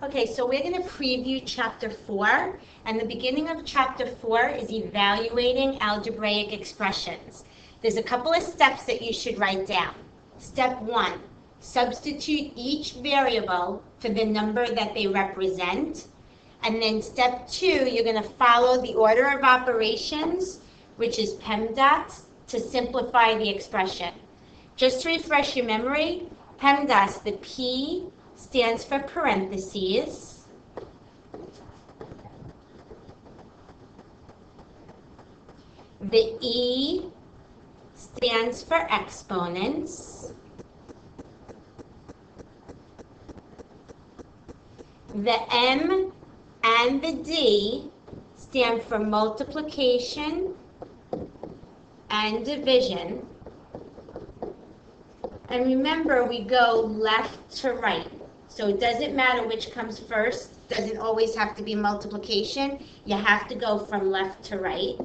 Okay, so we're going to preview chapter 4, and the beginning of chapter 4 is evaluating algebraic expressions. There's a couple of steps that you should write down. Step 1, substitute each variable for the number that they represent. And then step 2, you're going to follow the order of operations, which is PEMDAS, to simplify the expression. Just to refresh your memory, PEMDAS, the P stands for parentheses. The E stands for exponents. The M and the D stand for multiplication and division. And remember, we go left to right. So it doesn't matter which comes first. It doesn't always have to be multiplication. You have to go from left to right.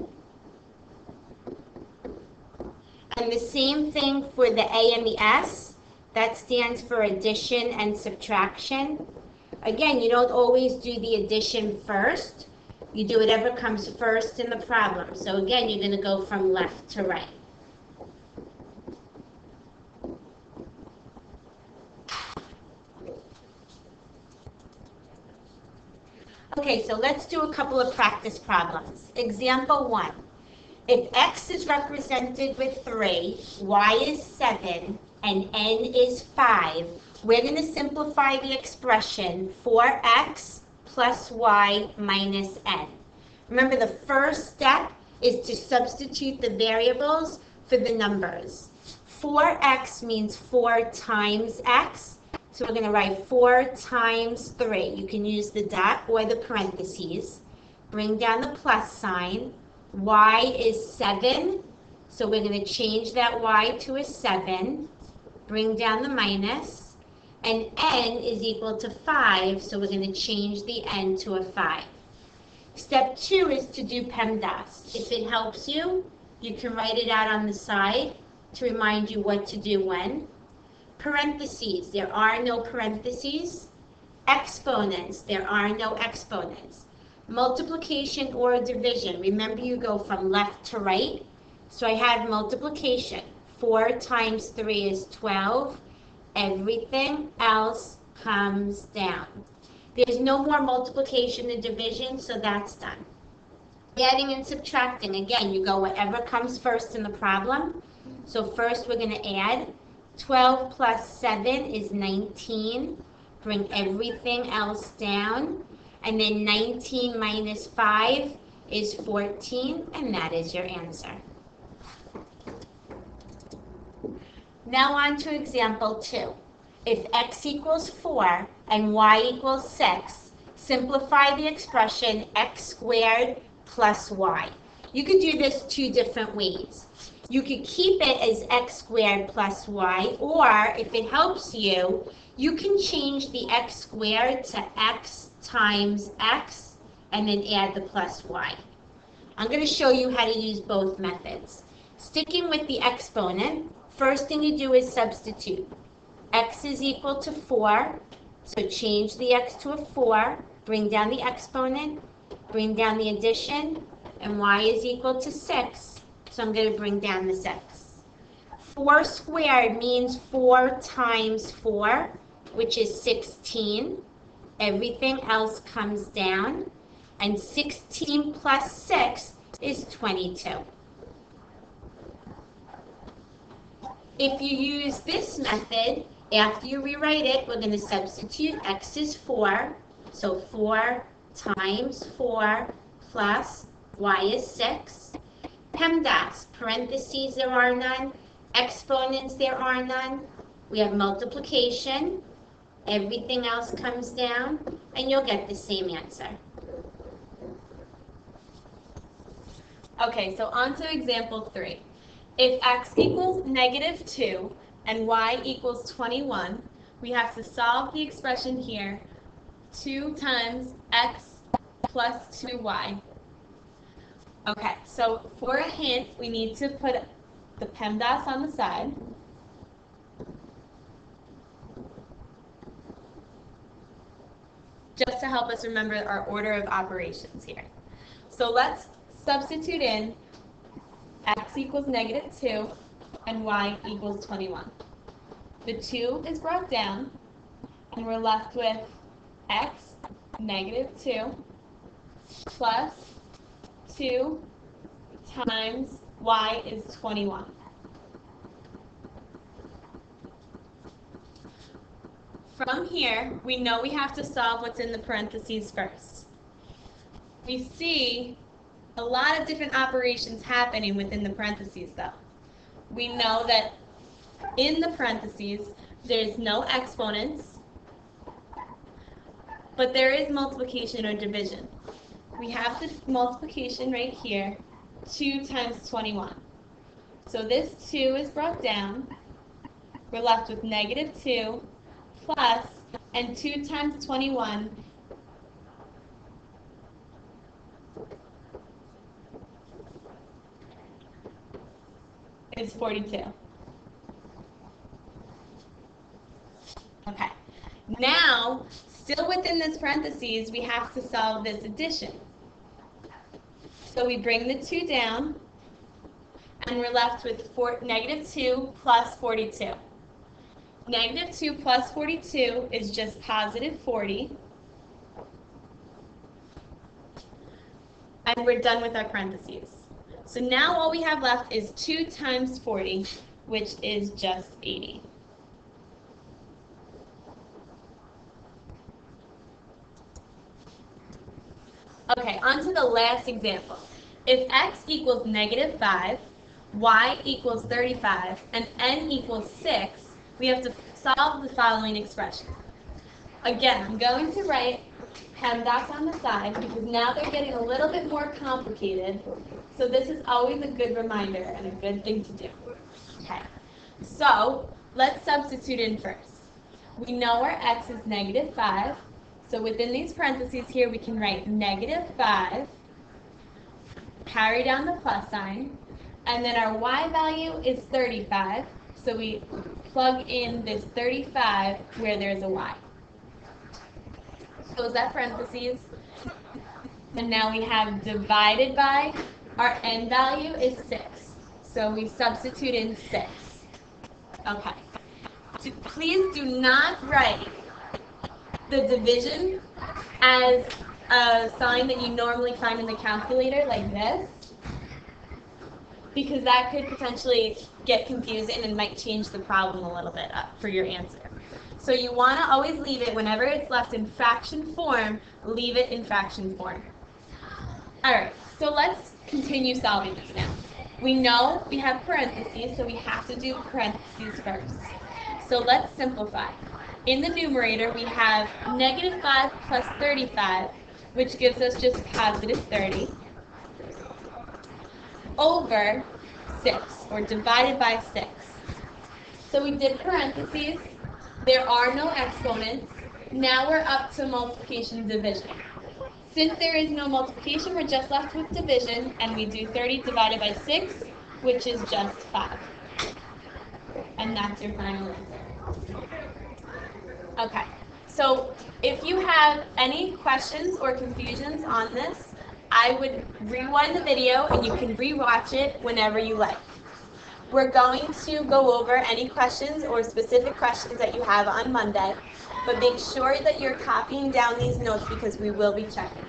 And the same thing for the A and the S. That stands for addition and subtraction. Again, you don't always do the addition first. You do whatever comes first in the problem. So again, you're going to go from left to right. Okay, so let's do a couple of practice problems. Example 1. If x is represented with 3, y is 7, and n is 5, we're going to simplify the expression 4x plus y minus n. Remember, the first step is to substitute the variables for the numbers. 4x means 4 times x. So we're going to write 4 times 3. You can use the dot or the parentheses. Bring down the plus sign. Y is 7. So we're going to change that y to a 7. Bring down the minus. And n is equal to 5. So we're going to change the n to a 5. Step 2 is to do PEMDAS. If it helps you, you can write it out on the side to remind you what to do when. Parentheses, there are no parentheses. Exponents, there are no exponents. Multiplication or division, remember you go from left to right. So I have multiplication. 4 times 3 is 12. Everything else comes down. There's no more multiplication and division, so that's done. Adding and subtracting, again, you go whatever comes first in the problem. So first we're going to add. 12 plus 7 is 19. Bring everything else down. And then 19 minus 5 is 14, and that is your answer. Now on to example 2. If x equals 4 and y equals 6, simplify the expression x squared plus y. You could do this 2 different ways. You could keep it as x squared plus y, or if it helps you, you can change the x squared to x times x and then add the plus y. I'm going to show you how to use both methods. Sticking with the exponent, first thing you do is substitute. X is equal to 4, so change the x to a 4, bring down the exponent, bring down the addition, and y is equal to 6. So I'm going to bring down the 6. 4 squared means 4 times 4, which is 16. Everything else comes down. And 16 plus 6 is 22. If you use this method, after you rewrite it, we're going to substitute x is 4. So 4 times 4 plus y is 6. PEMDAS, parentheses, there are none. Exponents, there are none. We have multiplication. Everything else comes down, and you'll get the same answer. Okay, so on to example 3. If x equals negative 2 and y equals 21, we have to solve the expression here, 2 times x plus 2y. Okay, so for a hint, we need to put the PEMDAS on the side. just to help us remember our order of operations here. So let's substitute in x equals -2 and y equals 21. The 2 is brought down, and we're left with x -2 plus 2 times y is 21. From here, we know we have to solve what's in the parentheses first. We see a lot of different operations happening within the parentheses, though. We know that in the parentheses, there's no exponents, but there is multiplication or division. We have the multiplication right here, 2 times 21. So this 2 is brought down. We're left with -2 plus, and 2 times 21 is 42. Okay. Now, still within this parentheses, we have to solve this addition. So we bring the 2 down, and we're left with -2 plus 42. -2 plus 42 is just +40. And we're done with our parentheses. So now all we have left is 2 times 40, which is just 80. Okay, on to the last example. If x equals -5, y equals 35, and n equals 6, we have to solve the following expression. Again, I'm going to write PEMDAS on the side because now they're getting a little bit more complicated. So this is always a good reminder and a good thing to do. Okay, so let's substitute in first. We know our x is -5. So within these parentheses here, we can write -5, carry down the plus sign, and then our y value is 35. So we plug in this 35 where there's a y. Close that parentheses. And now we have divided by, our n value is 6. So we substitute in 6. Okay. Please do not write the division as a sign that you normally find in the calculator like this, because that could potentially get confusing and might change the problem a little bit for your answer. So you want to always leave it, whenever it's left in fraction form, leave it in fraction form. Alright, so let's continue solving this now. We know we have parentheses, so we have to do parentheses first. So let's simplify. In the numerator, we have -5 plus 35, which gives us just +30, over 6, or divided by 6. So we did parentheses. There are no exponents. Now we're up to multiplication and division. Since there is no multiplication, we're just left with division, and we do 30 divided by 6, which is just 5. And that's your final answer. Okay, so if you have any questions or confusions on this, I would rewind the video and you can rewatch it whenever you like. We're going to go over any questions or specific questions that you have on Monday, but make sure that you're copying down these notes because we will be checking.